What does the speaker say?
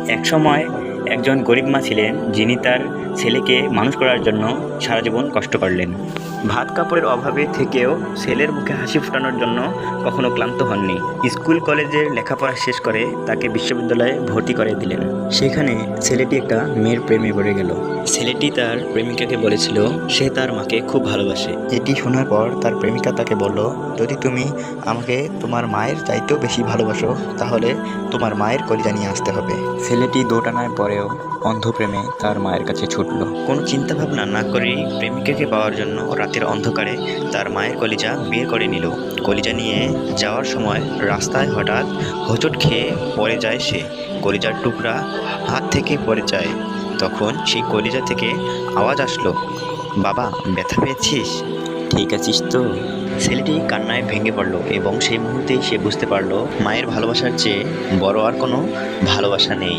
একসময় একজন গরিব মা ছিলেন, যিনি তার ছেলেকে মানুষ করার জন্য সারা জীবন কষ্ট করলেন। ভাত কাপড়ের অভাবে থেকেও ছেলের মুখে হাসি ফোটানোর জন্য কখনো ক্লান্ত হননি। স্কুল কলেজের লেখাপড়া শেষ করে তাকে বিশ্ববিদ্যালয়ে ভর্তি করে দিলেন। সেখানে ছেলেটি একটা মেয়ের প্রেমে পড়ে গেল। ছেলেটি তার প্রেমিকাকে বলেছিল সে তার মাকে খুব ভালোবাসে। এটি শোনার পর তার প্রেমিকা তাকে বলল, যদি তুমি আমাকে তোমার মায়ের চাইতেও বেশি ভালোবাসো তাহলে তোমার মায়ের কলিজা নিয়ে আসতে হবে। ছেলেটি দোটানায় পরেও অন্ধপ্রেমে তার মায়ের কাছে ছুটল। কোনো চিন্তা ভাবনা না করেই প্রেমিকাকে পাওয়ার জন্য রাতের অন্ধকারে তার মায়ের কলিজা বের করে নিল। কলিজা নিয়ে যাওয়ার সময় রাস্তায় হঠাৎ হোঁচট খেয়ে পড়ে যায় সে। কলিজার টুকরা হাত থেকে পড়ে যায়। তখন সেই কলিজা থেকে আওয়াজ আসলো, বাবা ব্যথা পেয়েছিস? ঠিক আছিস তো? ছেলেটি কান্নায় ভেঙে পড়ল এবং সেই মুহূর্তেই সে বুঝতে পারল মায়ের ভালোবাসার চেয়ে বড় আর কোনো ভালোবাসা নেই।